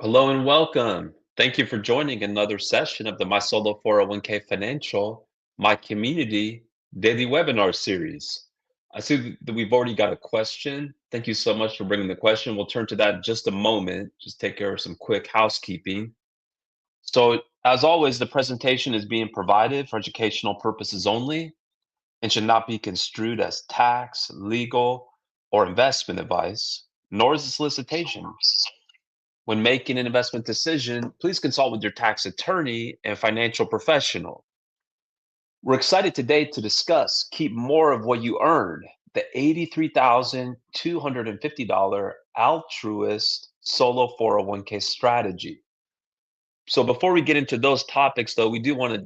Hello and welcome. Thank you for joining another session of the My Solo 401k Financial, My Community Daily Webinar Series. I see that we've already got a question. Thank you so much for bringing the question. We'll turn to that in just a moment. Just take care of some quick housekeeping. So, as always, the presentation is being provided for educational purposes only and should not be construed as tax, legal, or investment advice, nor is a solicitation. When making an investment decision, please consult with your tax attorney and financial professional. We're excited today to discuss Keep More of What You Earn, the $83,250 Altruist Solo 401k strategy. So before we get into those topics, though, we do want to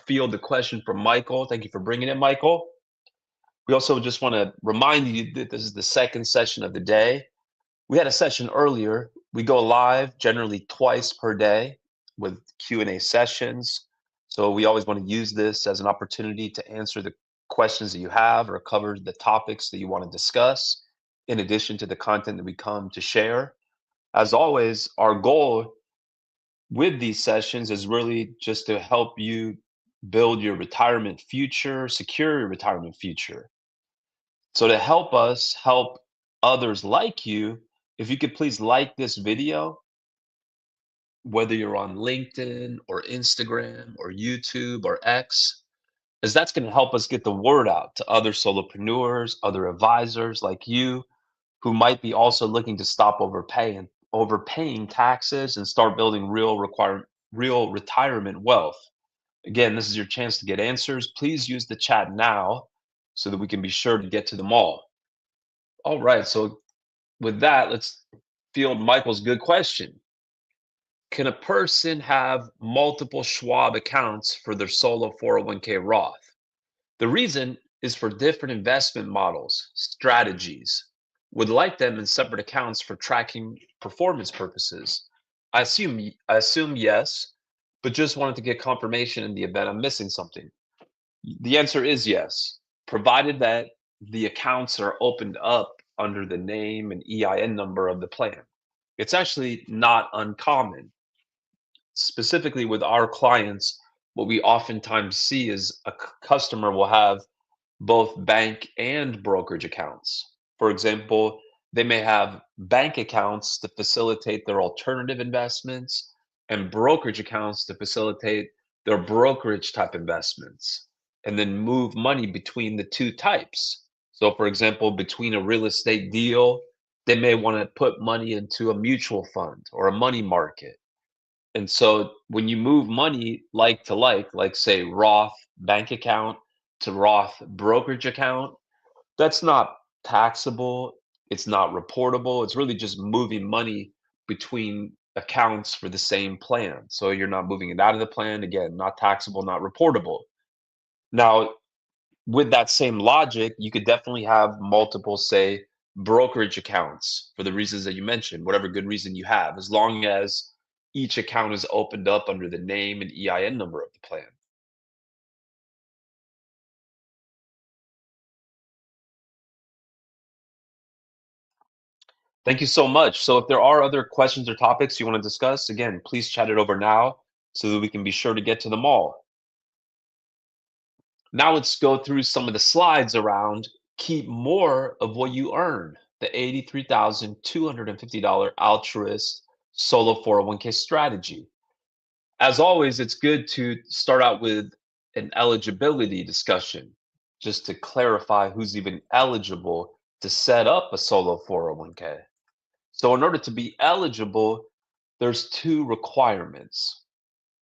field the question from Michael. Thank you for bringing it, Michael. We also just want to remind you that this is the second session of the day. We had a session earlier. We go live generally twice per day with Q&A sessions. So we always want to use this as an opportunity to answer the questions that you have or cover the topics that you want to discuss, in addition to the content that we come to share. As always, our goal with these sessions is really just to help you build your retirement future, secure your retirement future. So to help us help others like you, if you could please like this video, whether you're on LinkedIn or Instagram or YouTube or X, as that's going to help us get the word out to other solopreneurs, other advisors like you who might be also looking to stop overpaying taxes and start building real retirement wealth. Again, this is your chance to get answers. Please use the chat now so that we can be sure to get to them all. All right, so with that, let's field Michael's good question. Can a person have multiple Schwab accounts for their solo 401k Roth? The reason is for different investment models, strategies. Would like them in separate accounts for tracking performance purposes. I assume yes, but just wanted to get confirmation in the event I'm missing something. The answer is yes, provided that the accounts are opened up under the name and EIN number of the plan. It's actually not uncommon. Specifically with our clients, what we oftentimes see is a customer will have both bank and brokerage accounts. For example, they may have bank accounts to facilitate their alternative investments and brokerage accounts to facilitate their brokerage type investments, and then move money between the two types. So, for example, between a real estate deal, they may want to put money into a mutual fund or a money market. And so when you move money like say Roth bank account to Roth brokerage account, that's not taxable. It's not reportable. It's really just moving money between accounts for the same plan. So you're not moving it out of the plan. Again, not taxable, not reportable. Now, with that same logic, you could definitely have multiple, say, brokerage accounts for the reasons that you mentioned, whatever good reason you have, as long as each account is opened up under the name and EIN number of the plan. Thank you so much. So if there are other questions or topics you want to discuss, again, please chat it over now so that we can be sure to get to them all. Now let's go through some of the slides around keep more of what you earn, the $83,250 altruist solo 401k strategy. As always, it's good to start out with an eligibility discussion, just to clarify who's even eligible to set up a solo 401k. So in order to be eligible, there's two requirements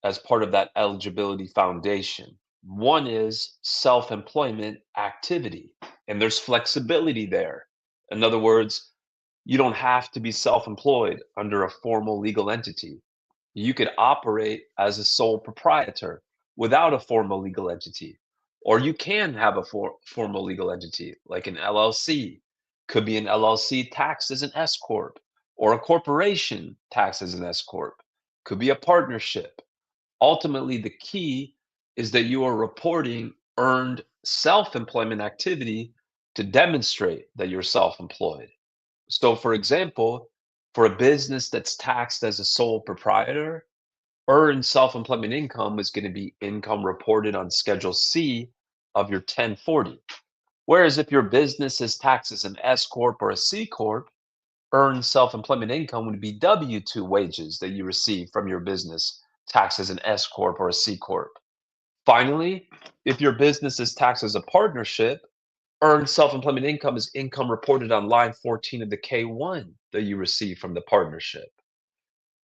as part of that eligibility foundation. One is self-employment activity, and there's flexibility there. In other words, you don't have to be self-employed under a formal legal entity. You could operate as a sole proprietor without a formal legal entity, or you can have a formal legal entity like an LLC. Could be an LLC taxed as an S corp, or a corporation taxed as an S corp. Could be a partnership. Ultimately, the key is that you are reporting earned self-employment activity to demonstrate that you're self-employed. So, for example, For a business that's taxed as a sole proprietor, earned self-employment income is going to be income reported on Schedule C of your 1040. Whereas if your business is taxed as an S corp or a C corp, earned self-employment income would be W-2 wages that you receive from your business taxed as an S corp or a C corp. Finally, if your business is taxed as a partnership, earned self-employment income is income reported on line 14 of the K-1 that you receive from the partnership.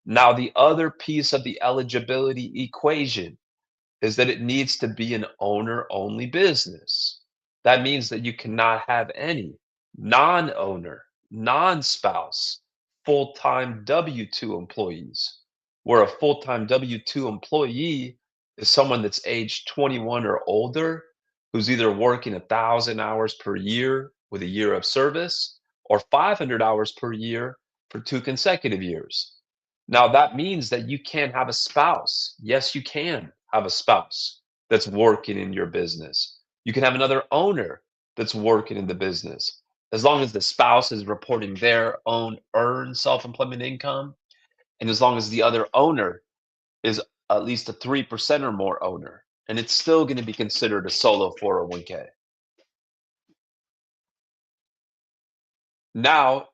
Now, the other piece of the eligibility equation is that it needs to be an owner-only business. That means that you cannot have any non-owner, non-spouse, full-time W-2 employees, where a full-time W-2 employee is someone that's age 21 or older, who's either working 1,000 hours per year with a year of service or 500 hours per year for 2 consecutive years. Now, that means that you can't have a spouse. Yes, you can have a spouse that's working in your business. You can have another owner that's working in the business. As long as the spouse is reporting their own earned self-employment income, and as long as the other owner is at least a 3% or more owner, and it's still going to be considered a solo 401k. Now,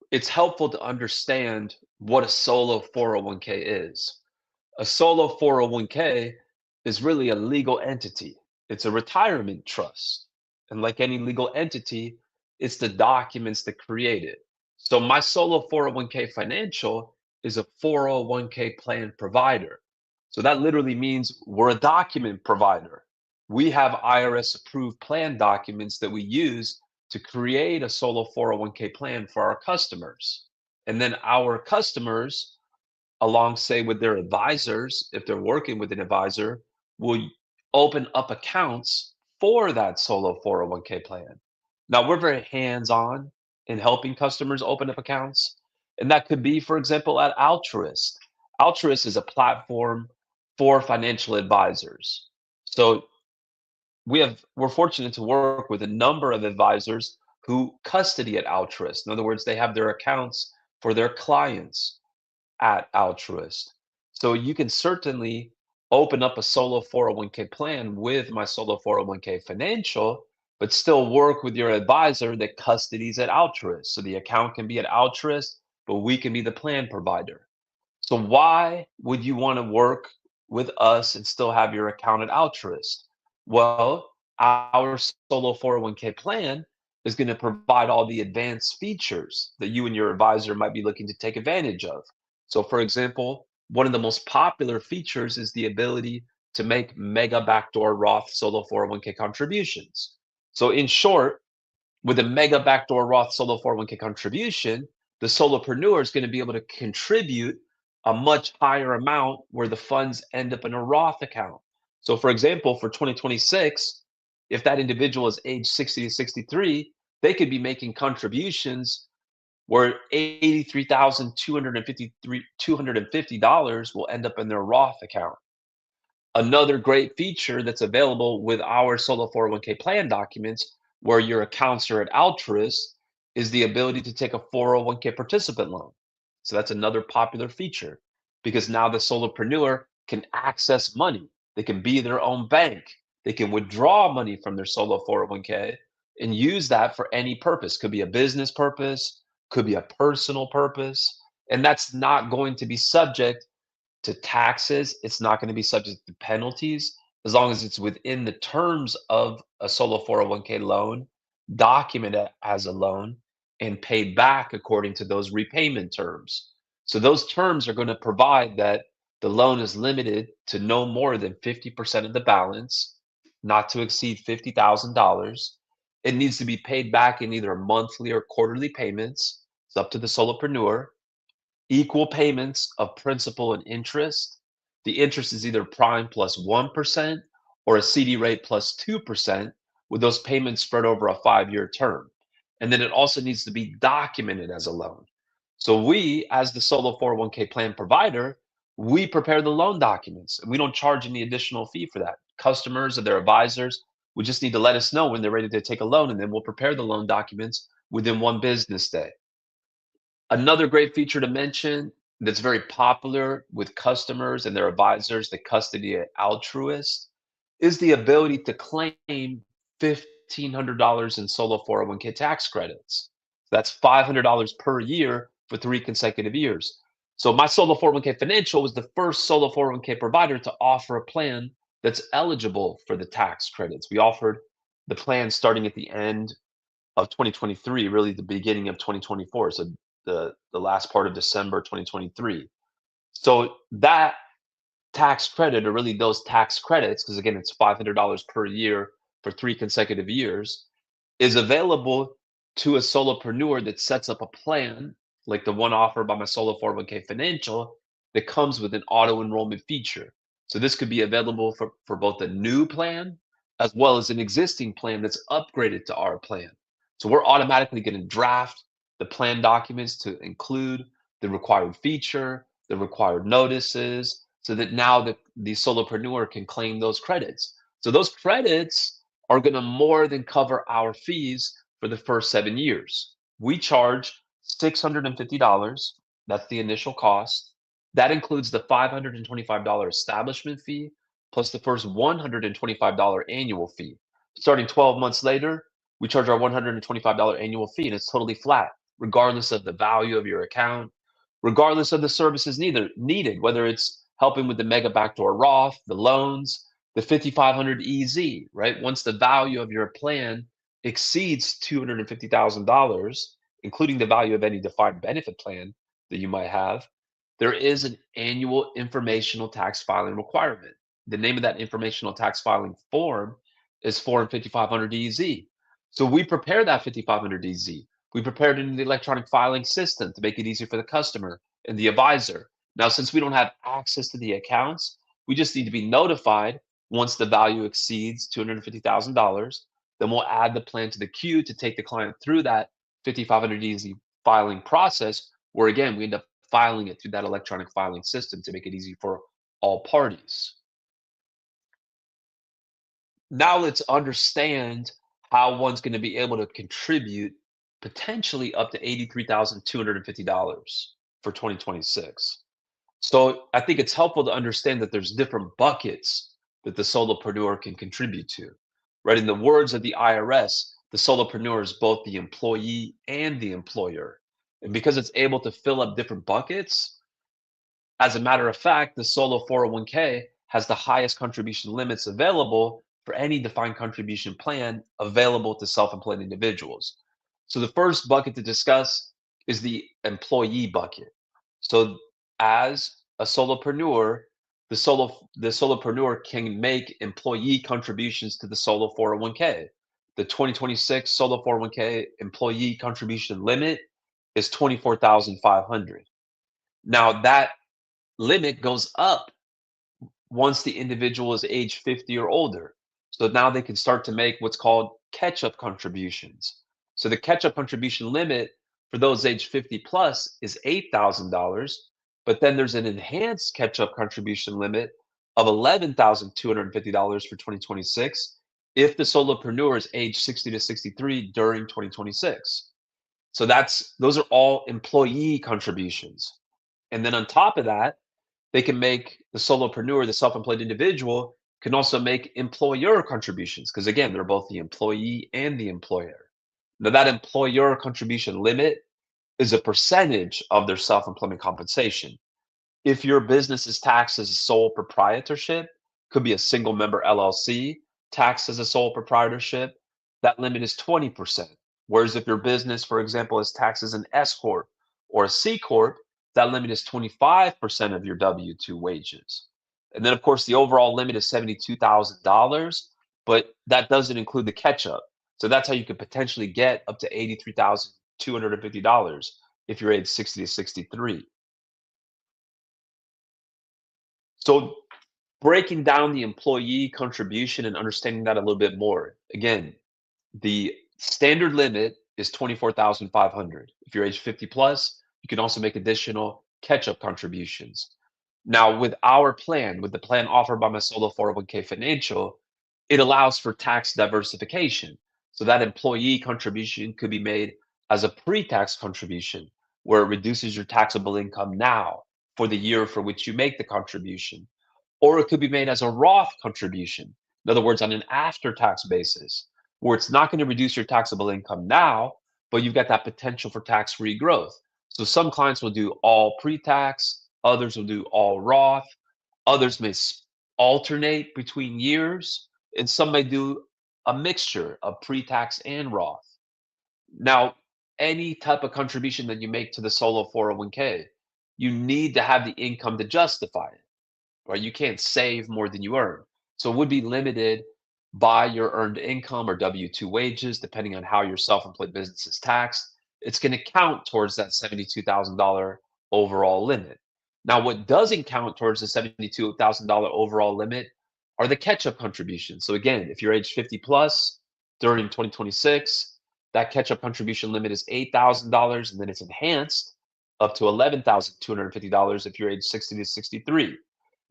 it's helpful to understand what a solo 401k is. A solo 401k is really a legal entity. It's a retirement trust. And like any legal entity, it's the documents that create it. So my solo 401k financial is a 401k plan provider. So that literally means we're a document provider. We have IRS approved plan documents that we use to create a solo 401k plan for our customers. And then our customers, along say with their advisors, if they're working with an advisor, will open up accounts for that solo 401k plan. Now, we're very hands-on in helping customers open up accounts, and that could be, for example, at Altruist. Altruist is a platform for financial advisors. So we're fortunate to work with a number of advisors who custody at Altruist. In other words, they have their accounts for their clients at Altruist. So you can certainly open up a solo 401k plan with my solo 401k financial, but still work with your advisor that custodies at Altruist. So the account can be at Altruist, but we can be the plan provider. So why would you want to work with us and still have your account at Altruist? Well, our solo 401k plan is going to provide all the advanced features that you and your advisor might be looking to take advantage of. So, for example, one of the most popular features is the ability to make mega backdoor Roth solo 401k contributions. So, in short, with a mega backdoor Roth solo 401k contribution, the solopreneur is going to be able to contribute a much higher amount where the funds end up in a Roth account. So, for example, for 2026, if that individual is age 60 to 63, they could be making contributions where $83,250 will end up in their Roth account. Another great feature that's available with our solo 401k plan documents, where your accounts are at Altruist, is the ability to take a 401k participant loan. So that's another popular feature because now the solopreneur can access money. They can be their own bank. They can withdraw money from their solo 401k and use that for any purpose. Could be a business purpose, could be a personal purpose, and that's not going to be subject to taxes. It's not going to be subject to penalties as long as it's within the terms of a solo 401k loan, documented as a loan, and paid back according to those repayment terms. So those terms are going to provide that the loan is limited to no more than 50% of the balance, not to exceed $50,000. It needs to be paid back in either monthly or quarterly payments. It's up to the solopreneur. Equal payments of principal and interest. The interest is either prime plus 1% or a CD rate plus 2%, with those payments spread over a 5-year term. And then it also needs to be documented as a loan. So we, as the solo 401k plan provider, we prepare the loan documents and we don't charge any additional fee for that. Customers or their advisors would just need to let us know when they're ready to take a loan, and then we'll prepare the loan documents within one business day. Another great feature to mention that's very popular with customers and their advisors, the custody at Altruist, is the ability to claim $1,500 in solo 401k tax credits. That's $500 per year for 3 consecutive years. So my solo 401k Financial was the first solo 401k provider to offer a plan that's eligible for the tax credits. We offered the plan starting at the end of 2023, really the beginning of 2024. So the last part of December 2023. So that tax credit, or really those tax credits, because again, it's $500 per year for 3 consecutive years, is available to a solopreneur that sets up a plan like the one offered by my solo 401k Financial that comes with an auto enrollment feature. So this could be available for both a new plan as well as an existing plan that's upgraded to our plan. So we're automatically going to draft the plan documents to include the required feature, the required notices, so that now the solopreneur can claim those credits. So those credits are going to more than cover our fees for the first 7 years. We charge $650. That's the initial cost. That includes the $525 establishment fee plus the first $125 annual fee. Starting 12 months later, we charge our $125 annual fee, and it's totally flat, regardless of the value of your account, regardless of the services needed, whether it's helping with the mega backdoor Roth, the loans, the 5500 EZ, right? Once the value of your plan exceeds $250,000, including the value of any defined benefit plan that you might have, there is an annual informational tax filing requirement. The name of that informational tax filing form is Form 5500 EZ. So we prepare that 5500 EZ. We prepared it in the electronic filing system to make it easy for the customer and the advisor. Now, since we don't have access to the accounts, we just need to be notified once the value exceeds $250,000. Then we'll add the plan to the queue to take the client through that 5500 EZ filing process, where again, we end up filing it through that electronic filing system to make it easy for all parties. Now let's understand how one's going to be able to contribute potentially up to $83,250 for 2026. So I think it's helpful to understand that there's different buckets that the solopreneur can contribute to, right? In the words of the IRS, the solopreneur is both the employee and the employer. And because it's able to fill up different buckets, as a matter of fact, the solo 401k has the highest contribution limits available for any defined contribution plan available to self-employed individuals. So the first bucket to discuss is the employee bucket. So as a solopreneur, the solopreneur can make employee contributions to the solo 401k. The 2026 solo 401k employee contribution limit is 24,500. Now that limit goes up once the individual is age 50 or older. So now they can start to make what's called catch-up contributions. So the catch-up contribution limit for those age 50 plus is $8,000, but then there's an enhanced catch-up contribution limit of $11,250 for 2026 if the solopreneur is age 60 to 63 during 2026. So those are all employee contributions. And then on top of that, they can make the solopreneur, the self-employed individual, can also make employer contributions because again, they're both the employee and the employer. Now that employer contribution limit is a percentage of their self-employment compensation. If your business is taxed as a sole proprietorship, could be a single member LLC, taxed as a sole proprietorship, that limit is 20%. Whereas if your business, for example, is taxed as an S Corp or a C Corp, that limit is 25% of your W-2 wages. And then, of course, the overall limit is $72,000, but that doesn't include the catch-up. So that's how you could potentially get up to $83,250 if you're age 60 to 63. So breaking down the employee contribution and understanding that a little bit more. Again, the standard limit is 24,500. If you're age 50 plus, you can also make additional catch-up contributions. Now, with our plan, with the plan offered by my solo 401k Financial, it allows for tax diversification. So that employee contribution could be made as a pre-tax contribution. where it reduces your taxable income now for the year for which you make the contribution. Or it could be made as a Roth contribution. In other words, on an after-tax basis, where it's not going to reduce your taxable income now, but you've got that potential for tax-free growth. So some clients will do all pre-tax, others will do all Roth, others may alternate between years, and some may do a mixture of pre-tax and Roth. Now, any type of contribution that you make to the solo 401k, you need to have the income to justify it, right? You can't save more than you earn. So it would be limited by your earned income or W-2 wages, depending on how your self-employed business is taxed. It's going to count towards that $72,000 overall limit. Now, what doesn't count towards the $72,000 overall limit are the catch-up contributions. So again, if you're age 50 plus during 2026, that catch-up contribution limit is $8,000, and then it's enhanced up to $11,250 if you're age 60 to 63.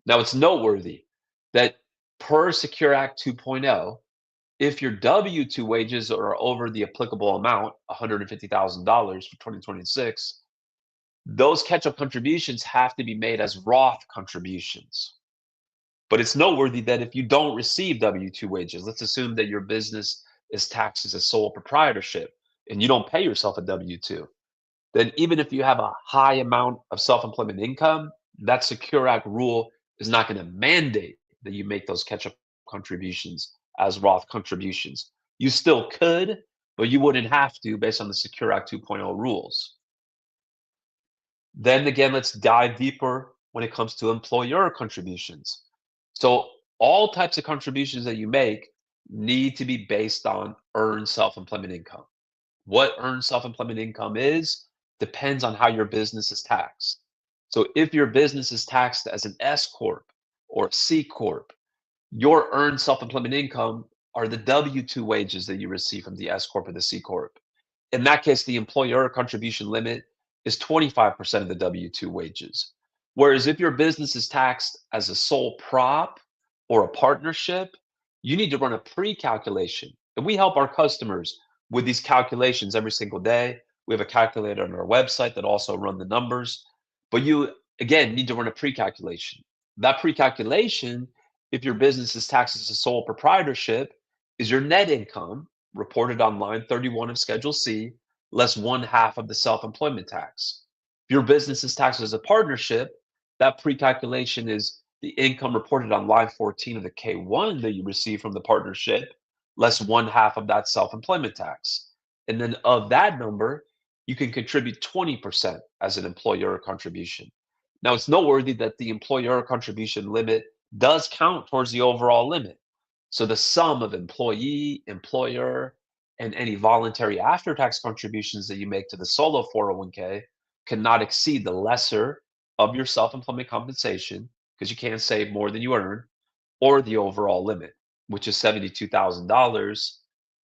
Now, it's noteworthy that per Secure Act 2.0, if your W-2 wages are over the applicable amount, $150,000 for 2026, those catch-up contributions have to be made as Roth contributions. But it's noteworthy that if you don't receive W-2 wages, let's assume that your business is taxed as a sole proprietorship and you don't pay yourself a W-2, then even if you have a high amount of self-employment income, that Secure Act rule is not going to mandate that you make those catch-up contributions as Roth contributions. You still could, but you wouldn't have to based on the Secure Act 2.0 rules. Then again, let's dive deeper when it comes to employer contributions. So all types of contributions that you make need to be based on earned self-employment income. What earned self-employment income is depends on how your business is taxed. So if your business is taxed as an S corp or C corp, your earned self-employment income are the W-2 wages that you receive from the S corp or the C corp. In that case, the employer contribution limit is 25% of the W-2 wages. Whereas if your business is taxed as a sole prop or a partnership, you need to run a pre-calculation. And we help our customers with these calculations every single day. We have a calculator on our website that also run the numbers. But you, again, need to run a pre-calculation. That pre-calculation, if your business is taxed as a sole proprietorship, is your net income reported on line 31 of Schedule C, less one half of the self-employment tax. If your business is taxed as a partnership, that pre-calculation is the income reported on line 14 of the K1 that you receive from the partnership, less one half of that self-employment tax. And then of that number, you can contribute 20% as an employer contribution. Now, it's noteworthy that the employer contribution limit does count towards the overall limit. So the sum of employee, employer, and any voluntary after-tax contributions that you make to the solo 401k cannot exceed the lesser of your self-employment compensation, because you can't save more than you earn, or the overall limit, which is $72,000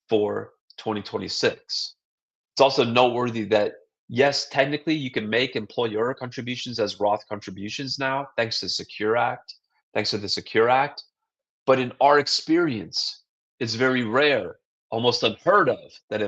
for 2026. It's also noteworthy that, yes, technically you can make employer contributions as Roth contributions now, thanks to the Secure Act. But in our experience, it's very rare, almost unheard of, that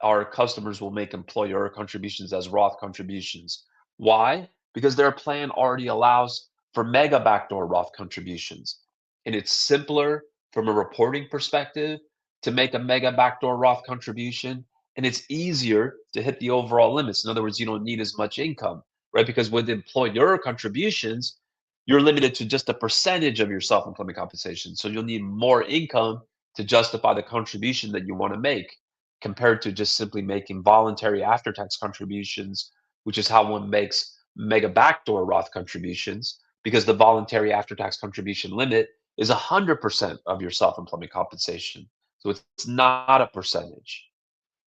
our customers will make employer contributions as Roth contributions. Why? Because their plan already allows for mega backdoor Roth contributions. And it's simpler from a reporting perspective to make a mega backdoor Roth contribution. And it's easier to hit the overall limits. In other words, you don't need as much income, right? Because with employer contributions, you're limited to just a percentage of your self-employment compensation. So you'll need more income to justify the contribution that you want to make compared to just simply making voluntary after-tax contributions, which is how one makes mega backdoor Roth contributions, because the voluntary after-tax contribution limit is 100% of your self-employment compensation. So it's not a percentage.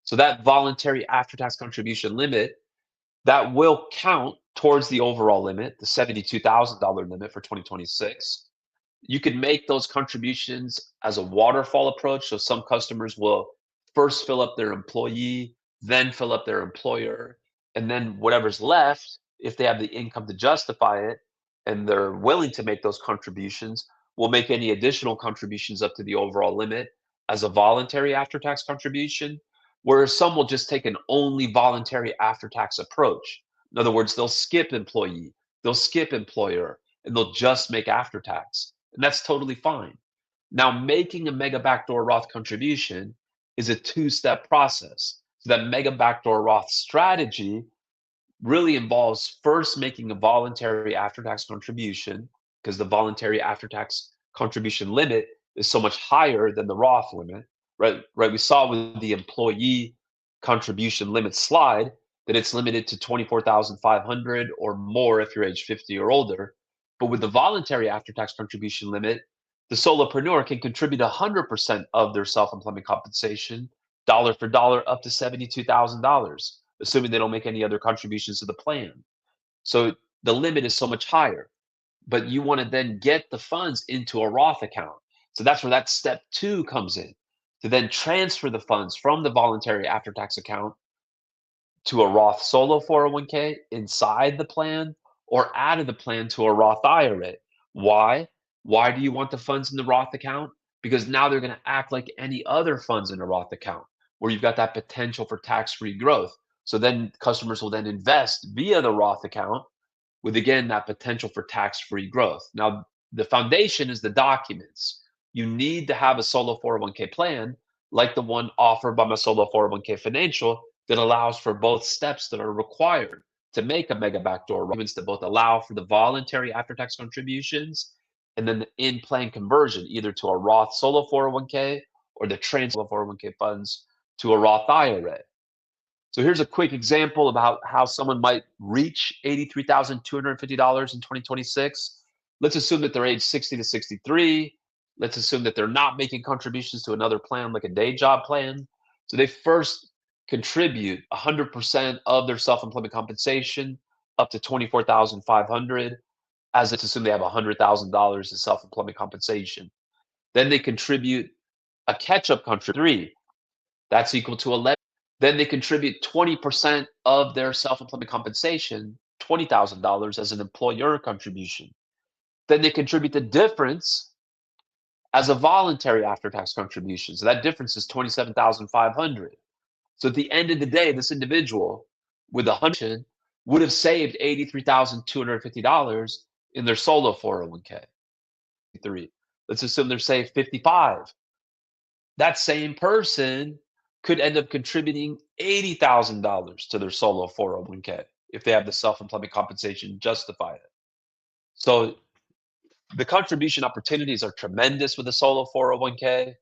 So that voluntary after-tax contribution limit, that will count towards the overall limit, the $72,000 limit for 2026. You can make those contributions as a waterfall approach. So some customers will first fill up their employee, then fill up their employer, and then whatever's left, if they have the income to justify it and they're willing to make those contributions, will make any additional contributions up to the overall limit as a voluntary after-tax contribution, whereas some will just take an only voluntary after-tax approach. In other words, they'll skip employee, they'll skip employer, and they'll just make after tax. And that's totally fine. Now, making a mega backdoor Roth contribution is a two-step process. So that mega backdoor Roth strategy really involves first making a voluntary after-tax contribution, because the voluntary after-tax contribution limit is so much higher than the Roth limit, right? Right. We saw with the employee contribution limit slide that it's limited to 24,500 or more if you're age 50 or older. But with the voluntary after-tax contribution limit, the solopreneur can contribute 100% of their self-employment compensation, dollar for dollar, up to $72,000, assuming they don't make any other contributions to the plan. So the limit is so much higher, but you want to then get the funds into a Roth account. So that's where that step two comes in, to then transfer the funds from the voluntary after tax account to a Roth solo 401k inside the plan, or out of the plan to a Roth IRA. Why? Why do you want the funds in the Roth account? Because now they're going to act like any other funds in a Roth account where you've got that potential for tax-free growth. So then customers will then invest via the Roth account with, again, that potential for tax-free growth. Now, the foundation is the documents. You need to have a solo 401k plan like the one offered by my solo 401k financial that allows for both steps that are required to make a mega backdoor documents that both allow for the voluntary after-tax contributions and then the in-plan conversion either to a Roth solo 401k or the transfer of 401k funds to a Roth IRA. So here's a quick example about how someone might reach $83,250 in 2026. Let's assume that they're age 60 to 63. Let's assume that they're not making contributions to another plan like a day job plan. So they first contribute 100% of their self-employment compensation up to 24,500. As let's assume they have $100,000 in self-employment compensation. Then they contribute a catch-up contribution. That's equal to 11. Then they contribute 20% of their self-employment compensation, $20,000 as an employer contribution. Then they contribute the difference as a voluntary after-tax contribution. So that difference is 27,500. So at the end of the day, this individual with 100 would have saved $83,250 in their solo 401k. Let's assume they're saved 55. That same person could end up contributing $80,000 to their solo 401k if they have the self-employment compensation justify it. So the contribution opportunities are tremendous with the solo 401k.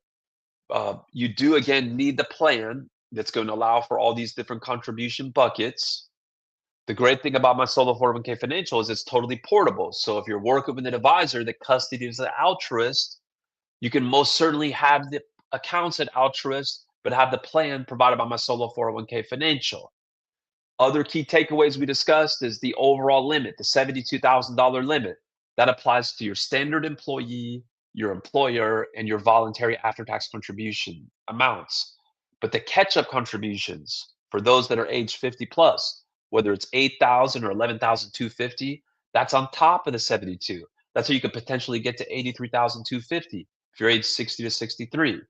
You do, again, need the plan that's going to allow for all these different contribution buckets. The great thing about my solo 401k financial is it's totally portable. So if you're working with an advisor that custodies an Altruist, you can most certainly have the accounts at Altruist, but have the plan provided by my solo 401k financial. Other key takeaways we discussed is the overall limit, the $72,000 limit. That applies to your standard employee, your employer, and your voluntary after-tax contribution amounts. But the catch-up contributions for those that are age 50 plus, whether it's 8,000 or 11,250, that's on top of the 72. That's how you could potentially get to 83,250 if you're age 60 to 63.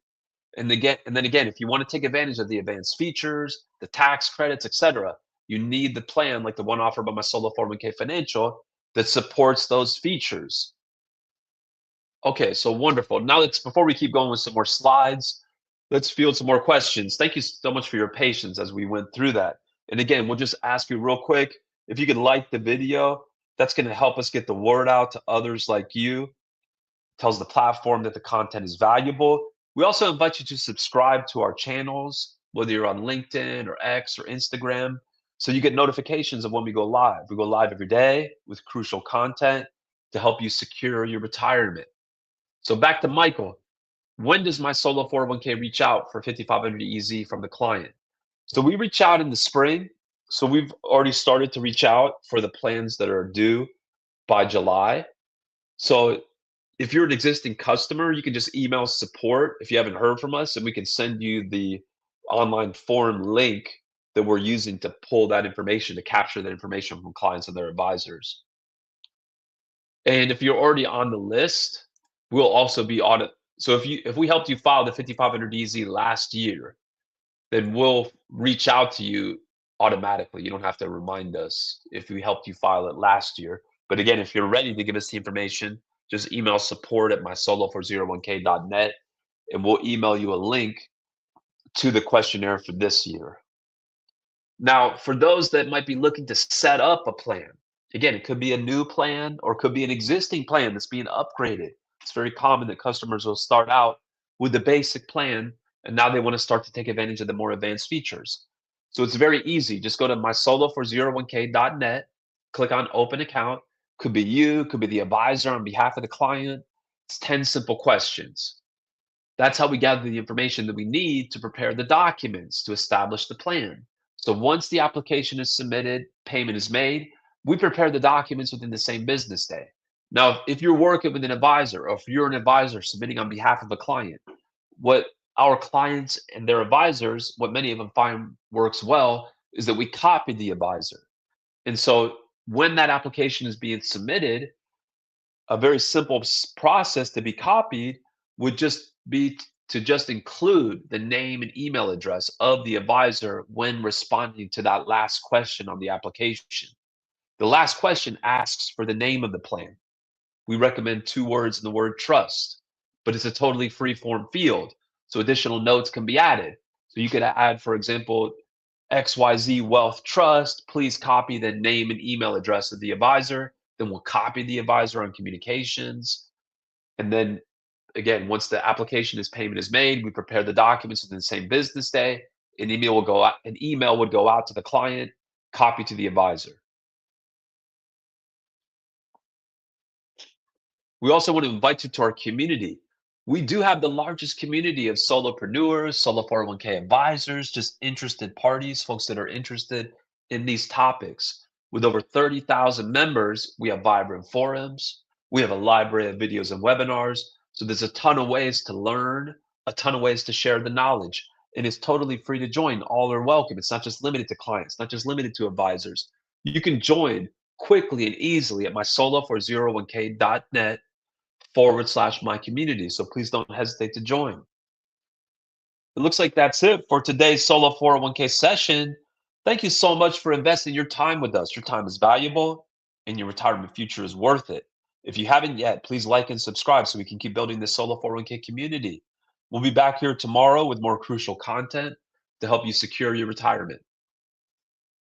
And then again, if you want to take advantage of the advanced features, the tax credits, etc., you need the plan like the one offered by my solo 401k financial that supports those features. Okay, so wonderful. Now let's, before we keep going with some more slides, let's field some more questions. Thank you so much for your patience as we went through that. And again, we'll just ask you real quick, if you could like the video, that's going to help us get the word out to others like you. Tells the platform that the content is valuable. We also invite you to subscribe to our channels, whether you're on LinkedIn or X or Instagram, so you get notifications of when we go live. We go live every day with crucial content to help you secure your retirement. So back to Michael. When does my solo 401k reach out for 5500 EZ from the client? So we reach out in the spring. So we've already started to reach out for the plans that are due by July. So if you're an existing customer, you can just email support if you haven't heard from us, and we can send you the online form link that we're using to pull that information, to capture that information from clients and their advisors. And if you're already on the list, we'll also be on it. So if we helped you file the 5500 EZ last year, then we'll reach out to you automatically. You don't have to remind us if we helped you file it last year. But again, if you're ready to give us the information, just email support@mysolo401k.net and we'll email you a link to the questionnaire for this year. Now, for those that might be looking to set up a plan, again, it could be a new plan or it could be an existing plan that's being upgraded. It's very common that customers will start out with the basic plan and now they want to start to take advantage of the more advanced features. So it's very easy. Just go to mysolo401k.net, click on open account. Could be you, could be the advisor on behalf of the client. It's 10 simple questions. That's how we gather the information that we need to prepare the documents to establish the plan. So once the application is submitted, payment is made, we prepare the documents within the same business day. Now, if you're working with an advisor or if you're an advisor submitting on behalf of a client, what our clients and their advisors, what many of them find works well is that we copy the advisor. And so when that application is being submitted, a very simple process to be copied would just be to just include the name and email address of the advisor when responding to that last question on the application. The last question asks for the name of the plan. We recommend 2 words in the word trust, but it's a totally free form field. So additional notes can be added. So you could add, for example, XYZ Wealth Trust, please copy the name and email address of the advisor. Then we'll copy the advisor on communications. And then again, once the application payment is made, we prepare the documents within the same business day. An email would go out to the client, copy to the advisor. We also want to invite you to our community. We do have the largest community of solopreneurs, solo 401k advisors, just interested parties, folks that are interested in these topics. With over 30,000 members, we have vibrant forums. We have a library of videos and webinars. So there's a ton of ways to learn, a ton of ways to share the knowledge. And it's totally free to join. All are welcome. It's not just limited to clients, not just limited to advisors. You can join quickly and easily at mysolo401k.net /my community. So please don't hesitate to join. It looks like that's it for today's Solo 401k session. Thank you so much for investing your time with us. Your time is valuable and your retirement future is worth it. If you haven't yet, please like and subscribe so we can keep building this Solo 401k community. We'll be back here tomorrow with more crucial content to help you secure your retirement.